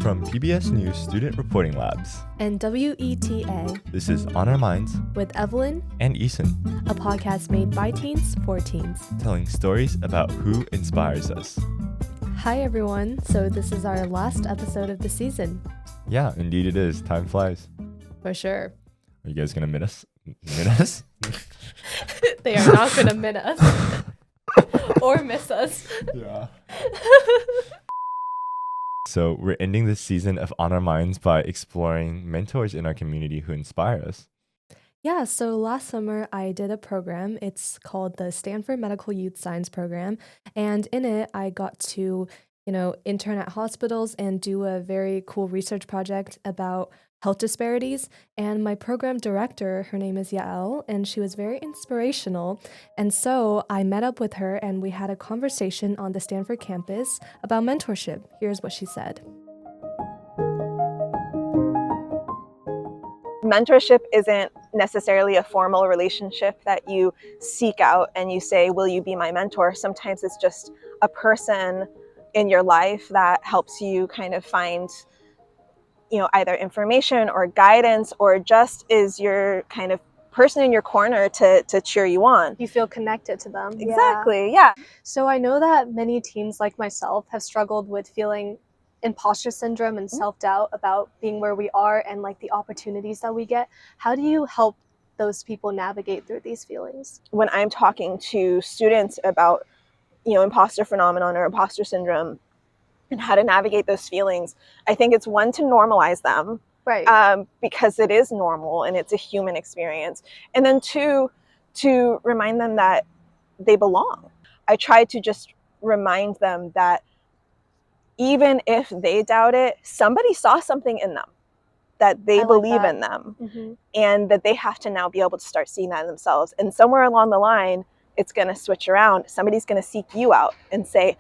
From PBS News Student Reporting Labs and WETA, this is On Our Minds with Evelyn and Eason, a podcast made by teens for teens, telling stories about who inspires us. Hi everyone, so this is our last episode of the season. Yeah, indeed it is. Time flies. For sure. Are you guys gonna miss us? They are not gonna miss us. Or miss us. Yeah. So we're ending this season of On Our Minds by exploring mentors in our community who inspire us. Yeah, so last summer I did a program. It's called the Stanford Medical Youth Science Program. And in it, I got to, intern at hospitals and do a very cool research project about health disparities. And my program director, her name is Yael, and she was very inspirational. And so I met up with her and we had a conversation on the Stanford campus about mentorship. Here's what she said. Mentorship isn't necessarily a formal relationship that you seek out and you say, will you be my mentor? Sometimes it's just a person in your life that helps you kind of find, either information or guidance, or just is your kind of person in your corner to cheer you on. You feel connected to them. Exactly, yeah. So I know that many teens like myself have struggled with feeling imposter syndrome and self-doubt about being where we are and like the opportunities that we get. How do you help those people navigate through these feelings? When I'm talking to students about, imposter phenomenon or imposter syndrome and how to navigate those feelings, I think it's one, to normalize them, right? Because it is normal and it's a human experience. And then two, to remind them that they belong. I try to just remind them that even if they doubt it, somebody saw something in them, that they believe in them, and that they have to now be able to start seeing that in themselves. And somewhere along the line, it's going to switch around. Somebody's going to seek you out and say,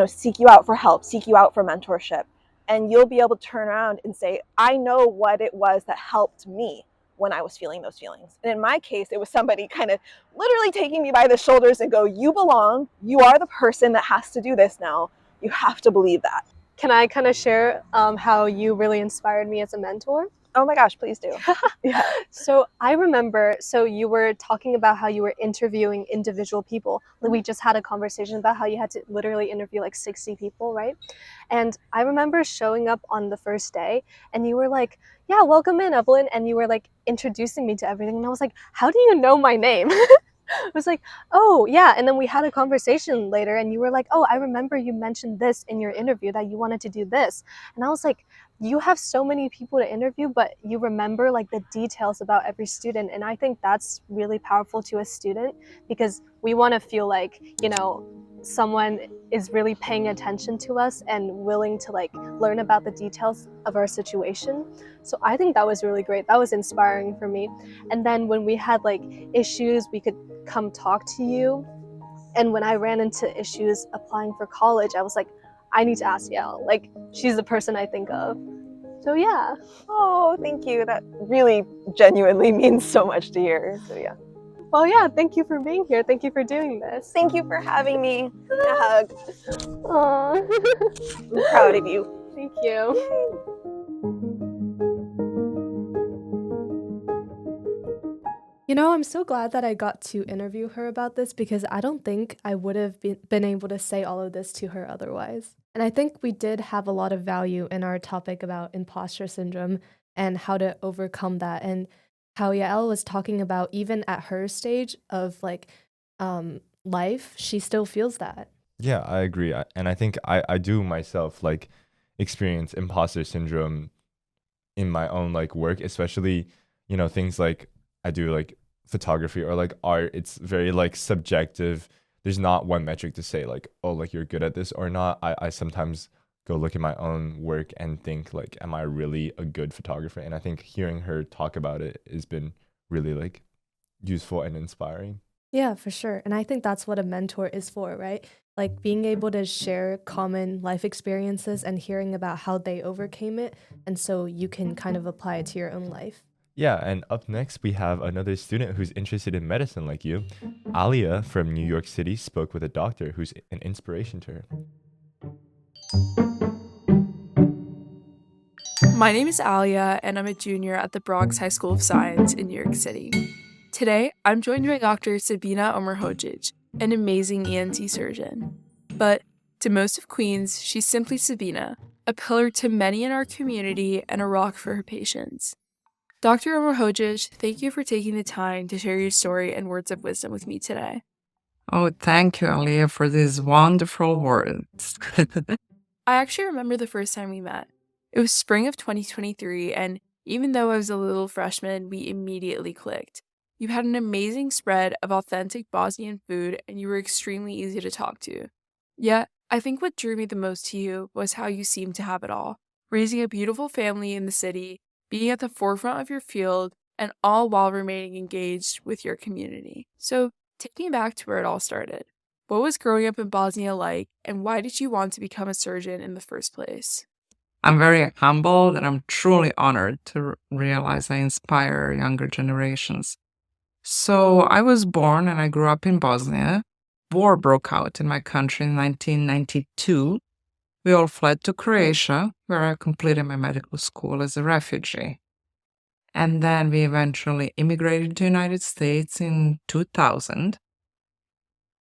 seek you out for help, seek you out for mentorship. And you'll be able to turn around and say, I know what it was that helped me when I was feeling those feelings. And in my case, it was somebody kind of literally taking me by the shoulders and go, you belong. You are the person that has to do this now. You have to believe that. Can I kind of share how you really inspired me as a mentor? Oh my gosh, please do. Yeah. So I remember, you were talking about how you were interviewing individual people. We just had a conversation about how you had to literally interview like 60 people, right? And I remember showing up on the first day and you were like, yeah, welcome in, Evelyn. And you were like introducing me to everything. And I was like, how do you know my name? I was like, oh, yeah. And then we had a conversation later and you were like, oh, I remember you mentioned this in your interview that you wanted to do this. And I was like, you have so many people to interview, but you remember like the details about every student. And I think that's really powerful to a student because we want to feel like, someone is really paying attention to us and willing to like learn about the details of our situation. So I think that was really great. That was inspiring for me. And then when we had like issues, we could come talk to you. And when I ran into issues applying for college, I was like, I need to ask Yael. Like, she's the person I think of. So yeah. Oh, thank you. That really genuinely means so much to hear. So yeah. Well, yeah, thank you for being here. Thank you for doing this. Thank you for having me. A hug. Aww. I'm proud of you. Thank you. I'm so glad that I got to interview her about this because I don't think I would have been able to say all of this to her otherwise. And I think we did have a lot of value in our topic about imposter syndrome and how to overcome that, and how Yael was talking about even at her stage of life, she still feels that. Yeah, I agree. And I think I do myself experience imposter syndrome in my own work, especially, things like I do photography or art. It's very subjective. There's not one metric to say you're good at this or not. I sometimes go look at my own work and think am I really a good photographer? And I think hearing her talk about it has been really useful and inspiring. Yeah, for sure. And I think that's what a mentor is for, right? Being able to share common life experiences and hearing about how they overcame it, and so you can kind of apply it to your own life. Yeah, and up next we have another student who's interested in medicine like you. Alia from New York City spoke with a doctor who's an inspiration to her. My name is Alia, and I'm a junior at the Bronx High School of Science in New York City. Today, I'm joined by Dr. Sabina Omer-Hodzic, an amazing ENT surgeon. But to most of Queens, she's simply Sabina, a pillar to many in our community and a rock for her patients. Dr. Omer-Hodzic, thank you for taking the time to share your story and words of wisdom with me today. Oh, thank you, Alia, for these wonderful words. I actually remember the first time we met. It was spring of 2023, and even though I was a little freshman, we immediately clicked. You had an amazing spread of authentic Bosnian food, and you were extremely easy to talk to. Yet, I think what drew me the most to you was how you seemed to have it all. Raising a beautiful family in the city, being at the forefront of your field, and all while remaining engaged with your community. So, take me back to where it all started. What was growing up in Bosnia like, and why did you want to become a surgeon in the first place? I'm very humbled and I'm truly honored to realize I inspire younger generations. So I was born and I grew up in Bosnia. War broke out in my country in 1992. We all fled to Croatia, where I completed my medical school as a refugee. And then we eventually immigrated to the United States in 2000.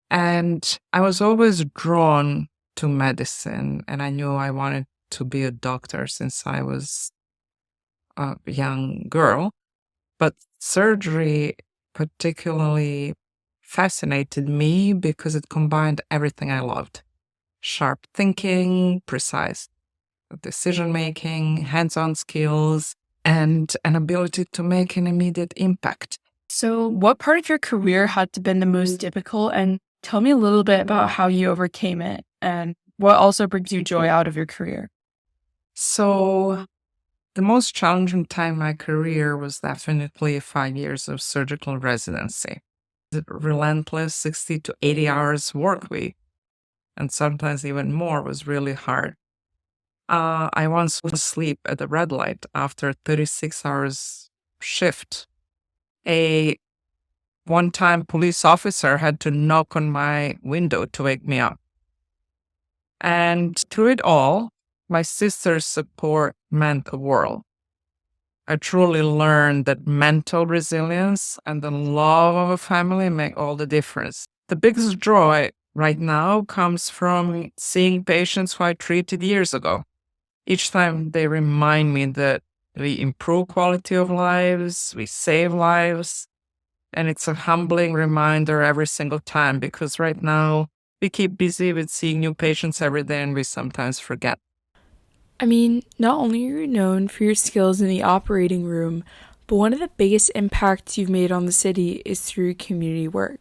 And I was always drawn to medicine, and I knew I wanted to be a doctor since I was a young girl. But surgery particularly fascinated me because it combined everything I loved: sharp thinking, precise decision-making, hands-on skills, and an ability to make an immediate impact. So, what part of your career had to been the most difficult, and tell me a little bit about how you overcame it, and what also brings you joy out of your career? So, the most challenging time in my career was definitely 5 years of surgical residency. The relentless 60 to 80 hours work week, and sometimes even more, was really hard. I once was asleep at the red light after a 36 hours shift. A one-time police officer had to knock on my window to wake me up. And through it all, my sister's support meant the world. I truly learned that mental resilience and the love of a family make all the difference. The biggest joy right now comes from seeing patients who I treated years ago. Each time they remind me that we improve quality of lives, we save lives, and it's a humbling reminder every single time, because right now we keep busy with seeing new patients every day and we sometimes forget. I mean, not only are you known for your skills in the operating room, but one of the biggest impacts you've made on the city is through community work.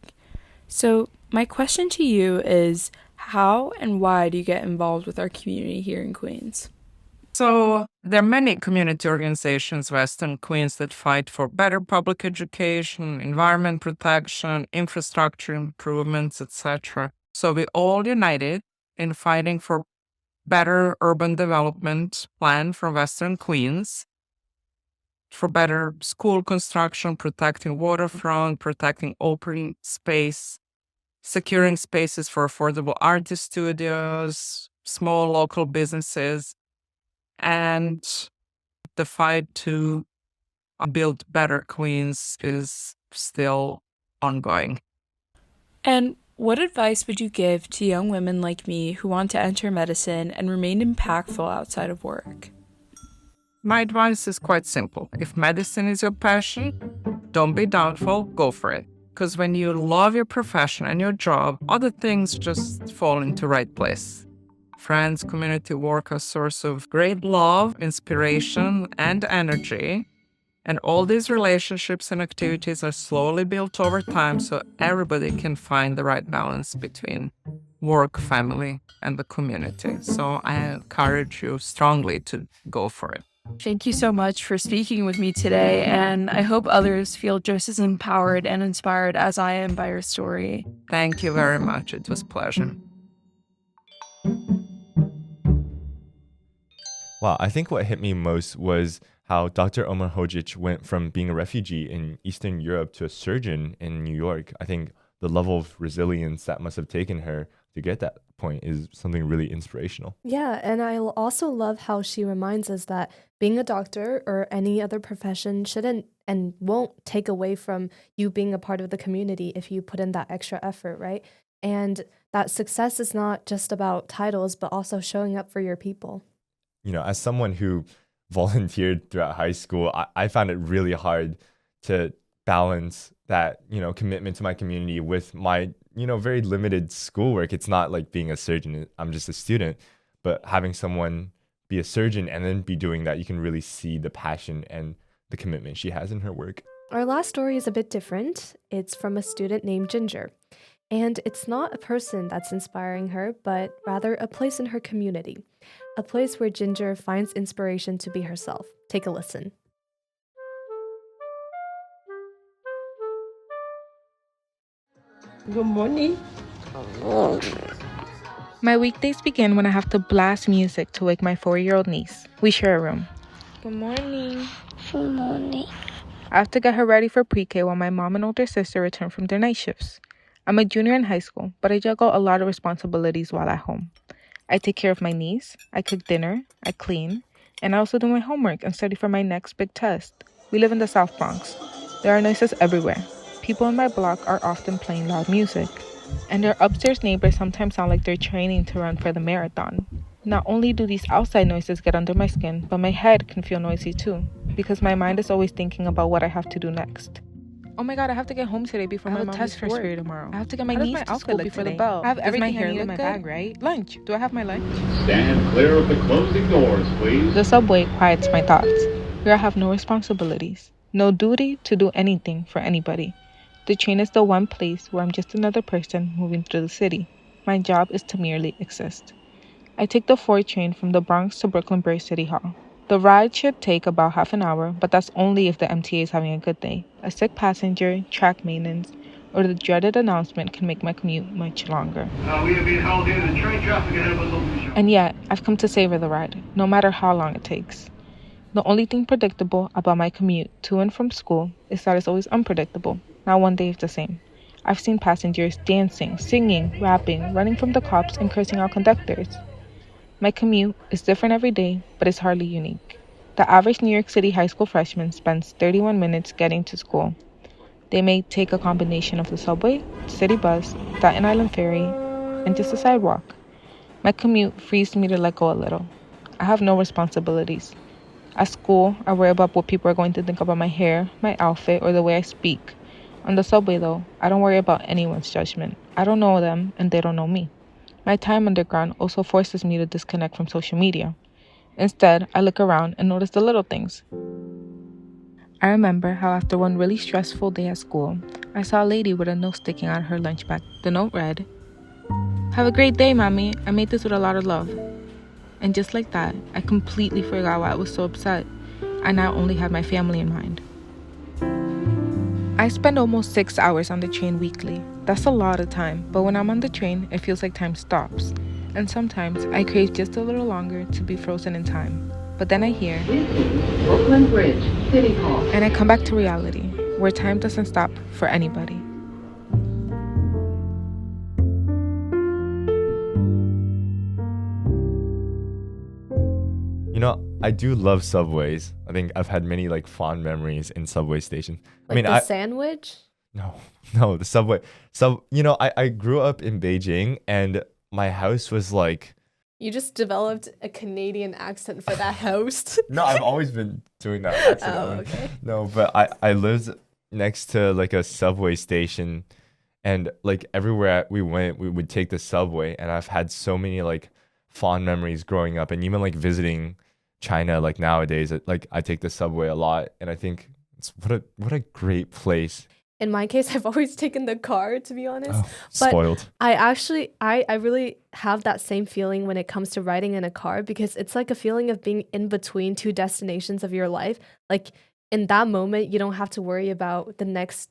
So, my question to you is, how and why do you get involved with our community here in Queens? So, there are many community organizations west in Queens that fight for better public education, environment protection, infrastructure improvements, etc. So, we all united in fighting for better urban development plan for Western Queens, for better school construction, protecting waterfront, protecting open space, securing spaces for affordable artist studios, small local businesses, and the fight to build better Queens is still ongoing. And what advice would you give to young women like me who want to enter medicine and remain impactful outside of work? My advice is quite simple. If medicine is your passion, don't be doubtful, go for it. Because when you love your profession and your job, other things just fall into right place. Friends, community work are a source of great love, inspiration, and energy. And all these relationships and activities are slowly built over time so everybody can find the right balance between work, family, and the community. So I encourage you strongly to go for it. Thank you so much for speaking with me today, and I hope others feel just as empowered and inspired as I am by your story. Thank you very much. It was a pleasure. Wow, I think what hit me most was how Dr. Omer-Hodzic went from being a refugee in Eastern Europe to a surgeon in New York. I think the level of resilience that must have taken her to get that point is something really inspirational. Yeah, and I also love how she reminds us that being a doctor or any other profession shouldn't and won't take away from you being a part of the community if you put in that extra effort, right? And that success is not just about titles, but also showing up for your people. You know, as someone who volunteered throughout high school, I found it really hard to balance that, you know, commitment to my community with my, you know, very limited schoolwork. It's not like being a surgeon, I'm just a student, but having someone be a surgeon and then be doing that, you can really see the passion and the commitment she has in her work. Our last story is a bit different. It's from a student named Ginger. And it's not a person that's inspiring her, but rather a place in her community. A place where Ginger finds inspiration to be herself. Take a listen. Good morning. My weekdays begin when I have to blast music to wake my 4-year-old niece. We share a room. Good morning. Good morning. I have to get her ready for pre-K while my mom and older sister return from their night shifts. I'm a junior in high school, but I juggle a lot of responsibilities while at home. I take care of my niece, I cook dinner, I clean, and I also do my homework and study for my next big test. We live in the South Bronx. There are noises everywhere. People in my block are often playing loud music, and their upstairs neighbors sometimes sound like they're training to run for the marathon. Not only do these outside noises get under my skin, but my head can feel noisy too, because my mind is always thinking about what I have to do next. Oh my god, I have to get home today before my test for school tomorrow. I have to get my niece to school before the bell. I have everything I need in my bag, right? Lunch. Do I have my lunch? Stand clear of the closing doors, please. The subway quiets my thoughts. Here I have no responsibilities, no duty to do anything for anybody. The train is the one place where I'm just another person moving through the city. My job is to merely exist. I take the 4 train from the Bronx to Brooklyn Bridge City Hall. The ride should take about half an hour, but that's only if the MTA is having a good day. A sick passenger, track maintenance, or the dreaded announcement can make my commute much longer. We have been held here. The train traffic ahead of us. And yet, I've come to savor the ride, no matter how long it takes. The only thing predictable about my commute to and from school is that it's always unpredictable. Not one day is the same. I've seen passengers dancing, singing, rapping, running from the cops, and cursing out conductors. My commute is different every day, but it's hardly unique. The average New York City high school freshman spends 31 minutes getting to school. They may take a combination of the subway, city bus, Staten Island ferry, and just a sidewalk. My commute frees me to let go a little. I have no responsibilities. At school, I worry about what people are going to think about my hair, my outfit, or the way I speak. On the subway, though, I don't worry about anyone's judgment. I don't know them, and they don't know me. My time underground also forces me to disconnect from social media. Instead, I look around and notice the little things. I remember how after one really stressful day at school, I saw a lady with a note sticking out of her lunch bag. The note read, "Have a great day, Mommy. I made this with a lot of love." And just like that, I completely forgot why I was so upset. I now only had my family in mind. I spend almost 6 hours on the train weekly. That's a lot of time, but when I'm on the train, it feels like time stops. And sometimes I crave just a little longer to be frozen in time. But then I hear, Brooklyn Bridge, City Hall. and I come back to reality, where time doesn't stop for anybody. You know, I do love subways. I think I've had many like fond memories in subway stations. Like the sandwich? No, the subway. So, you know, I grew up in Beijing and my house was like... You just developed a Canadian accent for that host. No, I've always been doing that accent. Oh, okay. No, but I lived next to like a subway station and like everywhere we went, we would take the subway, and I've had so many like fond memories growing up, and even like visiting China like nowadays, like I take the subway a lot, and I think it's what a great place. In my case, I've always taken the car, to be honest. Oh, but spoiled. I really have that same feeling when it comes to riding in a car, because it's like a feeling of being in between 2 destinations of your life. Like in that moment, you don't have to worry about the next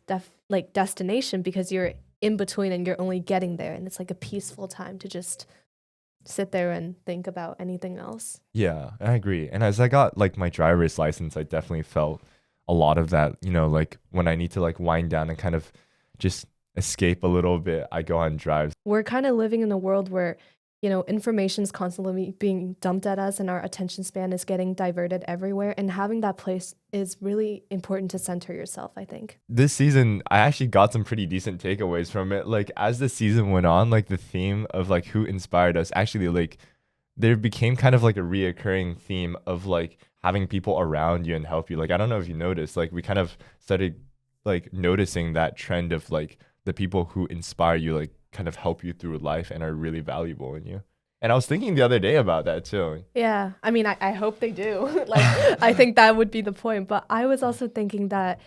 destination, because you're in between and you're only getting there. And it's like a peaceful time to just sit there and think about anything else. Yeah, I agree. And as I got like my driver's license, I definitely felt a lot of that, you know, like when I need to like wind down and kind of just escape a little bit, I go on drives. We're kind of living in a world where information is constantly being dumped at us and our attention span is getting diverted everywhere. And having that place is really important to center yourself, I think. This season, I actually got some pretty decent takeaways from it. Like, as the season went on, like, the theme of, like, who inspired us actually, like, there became kind of like a reoccurring theme of, like, having people around you and help you. Like, I don't know if you noticed, like, we kind of started, like, noticing that trend of, like, the people who inspire you, like, kind of help you through life and are really valuable in you. And I was thinking the other day about that too. Yeah, I mean, I hope they do. Like, I think that would be the point. But I was also thinking that,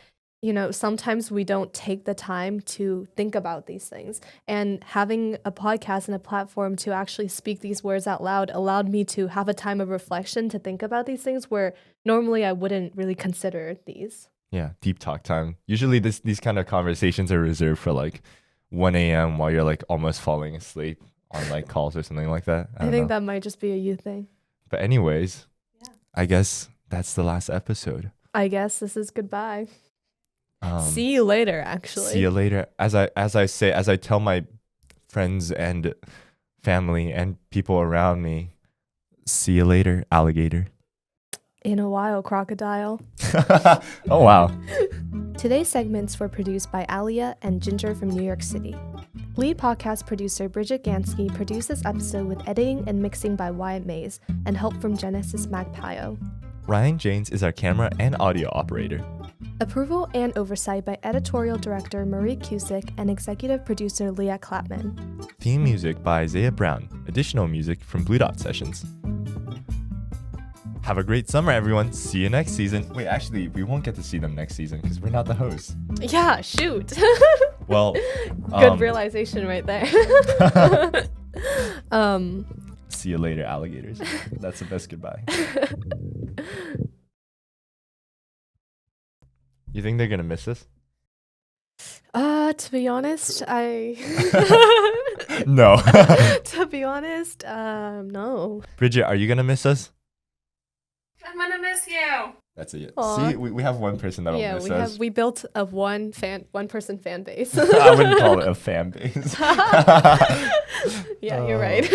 sometimes we don't take the time to think about these things. And having a podcast and a platform to actually speak these words out loud allowed me to have a time of reflection to think about these things where normally I wouldn't really consider these. Yeah, deep talk time. Usually these kind of conversations are reserved for like 1 a.m. while you're like almost falling asleep on like calls or something like that. I think that might just be a you thing. But anyways, I guess that's the last episode. I guess this is goodbye. See you later, actually. See you later. As I tell my friends and family and people around me, see you later, alligator. In a while, crocodile. Oh, wow. Today's segments were produced by Alia and Ginger from New York City. Lead podcast producer Briget Ganske produced this episode with editing and mixing by Wyatt Mayes and help from Genesis Magpayo. Ryan James is our camera and audio operator. Approval and oversight by editorial director Marie Cusick and executive producer Leah Clapman. Theme music by Isaiah Brown. Additional music from Blue Dot Sessions. Have a great summer, everyone. See you next season. Wait, actually, we won't get to see them next season because we're not the hosts. Yeah, shoot. Well, good realization right there. See you later, alligators. That's the best goodbye. You think they're gonna miss us? To be honest, No. To be honest, no. Briget, are you gonna miss us? I'm gonna miss you. That's it. Aww. See, we have one person that'll miss us. We built a one person fan base. I wouldn't call it a fan base. Yeah, you're right.